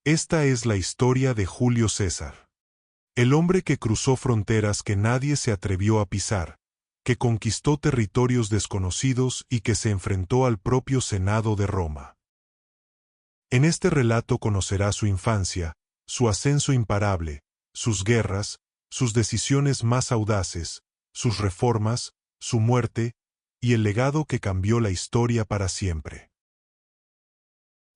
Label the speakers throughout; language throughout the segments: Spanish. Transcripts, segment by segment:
Speaker 1: Esta es la historia de Julio César. El hombre que cruzó fronteras que nadie se atrevió a pisar, que conquistó territorios desconocidos y que se enfrentó al propio Senado de Roma. En este relato conocerá su infancia, su ascenso imparable, sus guerras, sus decisiones más audaces, sus reformas, su muerte, y el legado que cambió la historia para siempre.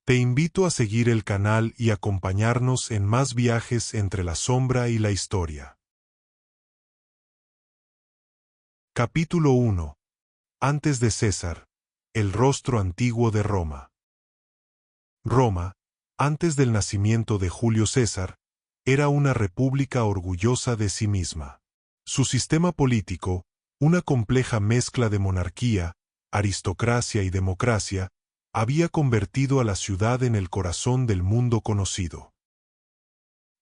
Speaker 1: Te invito a seguir el canal y acompañarnos en más viajes entre la sombra y la historia. Capítulo 1. Antes de César, el rostro antiguo de Roma. Roma, antes del nacimiento de Julio César, era una república orgullosa de sí misma. Su sistema político, una compleja mezcla de monarquía, aristocracia y democracia, había convertido a la ciudad en el corazón del mundo conocido.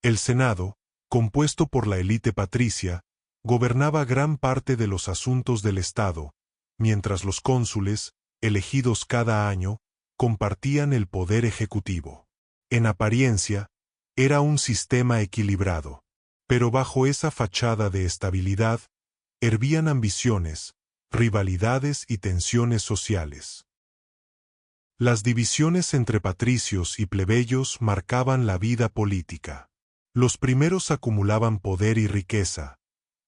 Speaker 1: El Senado, compuesto por la élite patricia, gobernaba gran parte de los asuntos del Estado, mientras los cónsules, elegidos cada año, compartían el poder ejecutivo. En apariencia, era un sistema equilibrado, pero bajo esa fachada de estabilidad, hervían ambiciones, rivalidades y tensiones sociales. Las divisiones entre patricios y plebeyos marcaban la vida política. Los primeros acumulaban poder y riqueza.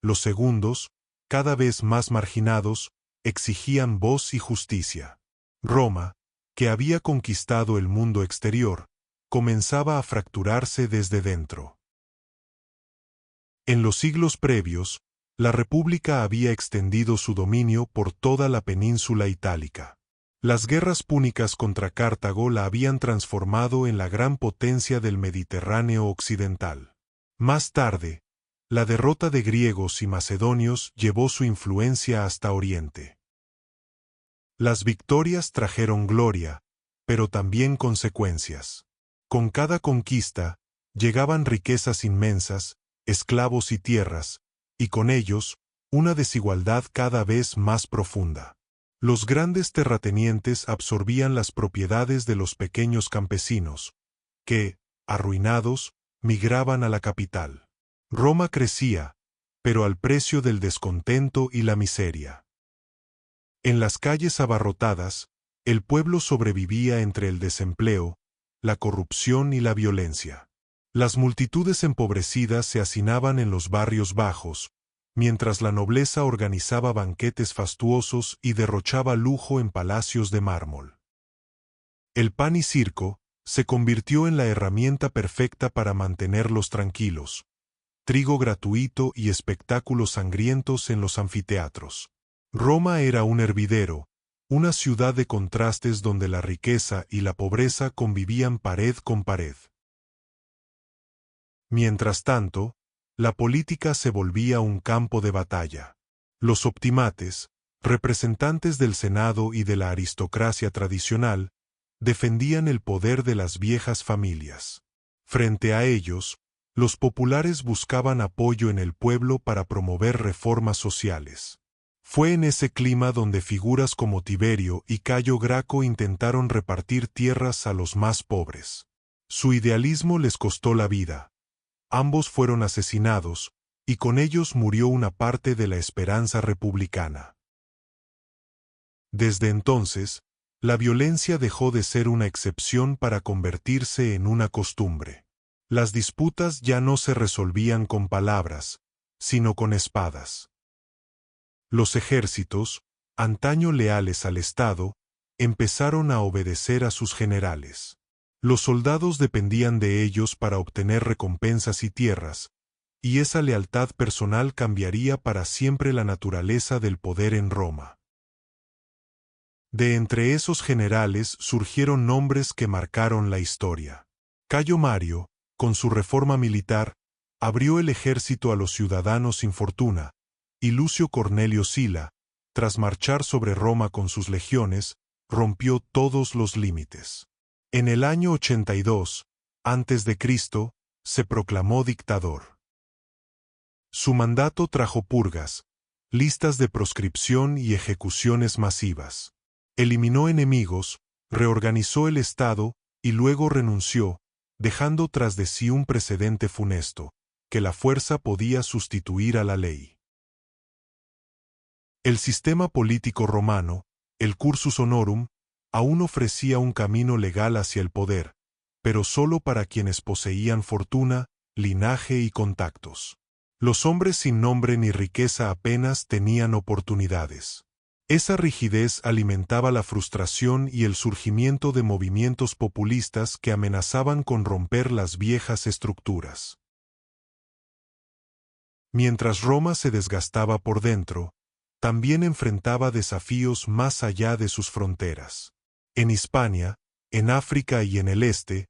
Speaker 1: Los segundos, cada vez más marginados, exigían voz y justicia. Roma, que había conquistado el mundo exterior, comenzaba a fracturarse desde dentro. En los siglos previos, la República había extendido su dominio por toda la península itálica. Las guerras púnicas contra Cartago la habían transformado en la gran potencia del Mediterráneo occidental. Más tarde, la derrota de griegos y macedonios llevó su influencia hasta Oriente. Las victorias trajeron gloria, pero también consecuencias. Con cada conquista, llegaban riquezas inmensas, esclavos y tierras, y con ellos, una desigualdad cada vez más profunda. Los grandes terratenientes absorbían las propiedades de los pequeños campesinos, que, arruinados, migraban a la capital. Roma crecía, pero al precio del descontento y la miseria. En las calles abarrotadas, el pueblo sobrevivía entre el desempleo, la corrupción y la violencia. Las multitudes empobrecidas se hacinaban en los barrios bajos, mientras la nobleza organizaba banquetes fastuosos y derrochaba lujo en palacios de mármol. El pan y circo se convirtió en la herramienta perfecta para mantenerlos tranquilos, trigo gratuito y espectáculos sangrientos en los anfiteatros. Roma era un hervidero, una ciudad de contrastes donde la riqueza y la pobreza convivían pared con pared. Mientras tanto, la política se volvía un campo de batalla. Los optimates, representantes del Senado y de la aristocracia tradicional, defendían el poder de las viejas familias. Frente a ellos, los populares buscaban apoyo en el pueblo para promover reformas sociales. Fue en ese clima donde figuras como Tiberio y Cayo Graco intentaron repartir tierras a los más pobres. Su idealismo les costó la vida. Ambos fueron asesinados, y con ellos murió una parte de la esperanza republicana. Desde entonces, la violencia dejó de ser una excepción para convertirse en una costumbre. Las disputas ya no se resolvían con palabras, sino con espadas. Los ejércitos, antaño leales al Estado, empezaron a obedecer a sus generales. Los soldados dependían de ellos para obtener recompensas y tierras, y esa lealtad personal cambiaría para siempre la naturaleza del poder en Roma. De entre esos generales surgieron nombres que marcaron la historia. Cayo Mario, con su reforma militar, abrió el ejército a los ciudadanos sin fortuna, y Lucio Cornelio Sila, tras marchar sobre Roma con sus legiones, rompió todos los límites. En el año 82, a.C., se proclamó dictador. Su mandato trajo purgas, listas de proscripción y ejecuciones masivas. Eliminó enemigos, reorganizó el Estado y luego renunció, dejando tras de sí un precedente funesto, que la fuerza podía sustituir a la ley. El sistema político romano, el cursus honorum, aún ofrecía un camino legal hacia el poder, pero solo para quienes poseían fortuna, linaje y contactos. Los hombres sin nombre ni riqueza apenas tenían oportunidades. Esa rigidez alimentaba la frustración y el surgimiento de movimientos populistas que amenazaban con romper las viejas estructuras. Mientras Roma se desgastaba por dentro, también enfrentaba desafíos más allá de sus fronteras. En Hispania, en África y en el este,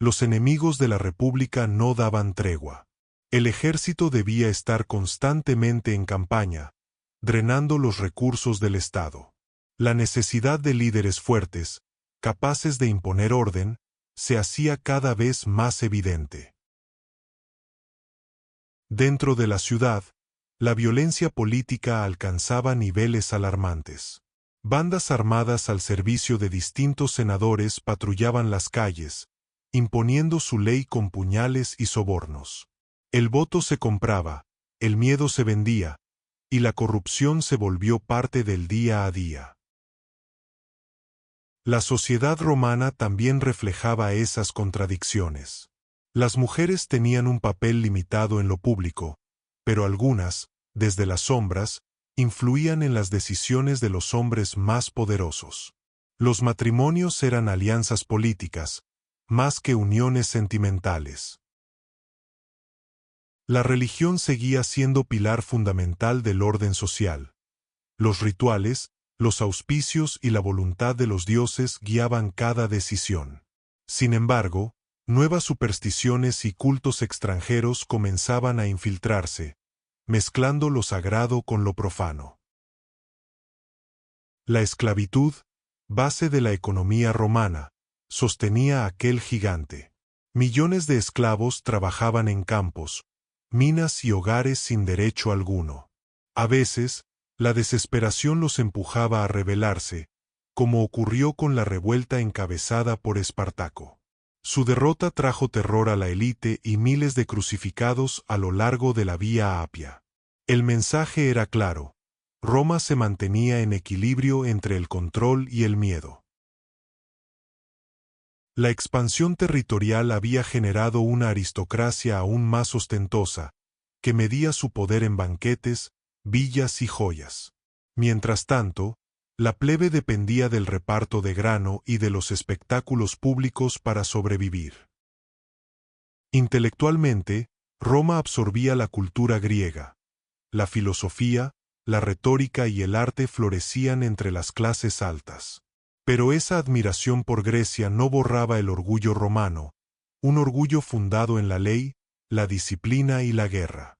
Speaker 1: los enemigos de la República no daban tregua. El ejército debía estar constantemente en campaña, drenando los recursos del Estado. La necesidad de líderes fuertes, capaces de imponer orden, se hacía cada vez más evidente. Dentro de la ciudad, la violencia política alcanzaba niveles alarmantes. Bandas armadas al servicio de distintos senadores patrullaban las calles, imponiendo su ley con puñales y sobornos. El voto se compraba, el miedo se vendía, y la corrupción se volvió parte del día a día. La sociedad romana también reflejaba esas contradicciones. Las mujeres tenían un papel limitado en lo público, pero algunas, desde las sombras, influían en las decisiones de los hombres más poderosos. Los matrimonios eran alianzas políticas, más que uniones sentimentales. La religión seguía siendo pilar fundamental del orden social. Los rituales, los auspicios y la voluntad de los dioses guiaban cada decisión. Sin embargo, nuevas supersticiones y cultos extranjeros comenzaban a infiltrarse, mezclando lo sagrado con lo profano. La esclavitud, base de la economía romana, sostenía aquel gigante. Millones de esclavos trabajaban en campos, minas y hogares sin derecho alguno. A veces, la desesperación los empujaba a rebelarse, como ocurrió con la revuelta encabezada por Espartaco. Su derrota trajo terror a la élite y miles de crucificados a lo largo de la Vía Apia. El mensaje era claro: Roma se mantenía en equilibrio entre el control y el miedo. La expansión territorial había generado una aristocracia aún más ostentosa, que medía su poder en banquetes, villas y joyas. Mientras tanto, la plebe dependía del reparto de grano y de los espectáculos públicos para sobrevivir. Intelectualmente, Roma absorbía la cultura griega. La filosofía, la retórica y el arte florecían entre las clases altas. Pero esa admiración por Grecia no borraba el orgullo romano, un orgullo fundado en la ley, la disciplina y la guerra.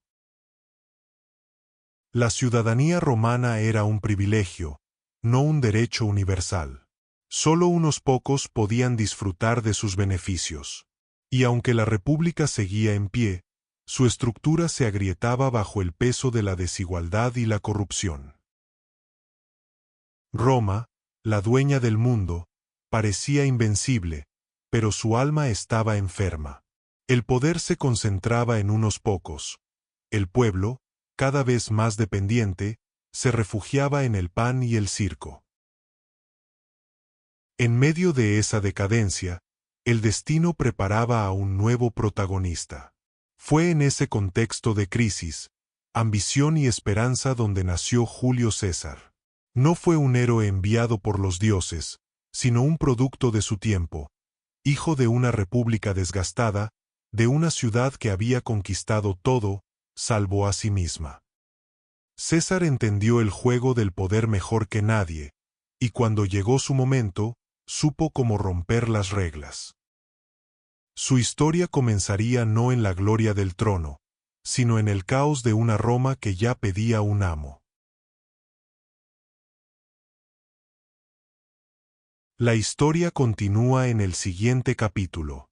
Speaker 1: La ciudadanía romana era un privilegio, no un derecho universal. Solo unos pocos podían disfrutar de sus beneficios. Y aunque la república seguía en pie, su estructura se agrietaba bajo el peso de la desigualdad y la corrupción. Roma, la dueña del mundo, parecía invencible, pero su alma estaba enferma. El poder se concentraba en unos pocos. El pueblo, cada vez más dependiente, se refugiaba en el pan y el circo. En medio de esa decadencia, el destino preparaba a un nuevo protagonista. Fue en ese contexto de crisis, ambición y esperanza donde nació Julio César. No fue un héroe enviado por los dioses, sino un producto de su tiempo, hijo de una república desgastada, de una ciudad que había conquistado todo, salvo a sí misma. César entendió el juego del poder mejor que nadie, y cuando llegó su momento, supo cómo romper las reglas. Su historia comenzaría no en la gloria del trono, sino en el caos de una Roma que ya pedía un amo. La historia continúa en el siguiente capítulo.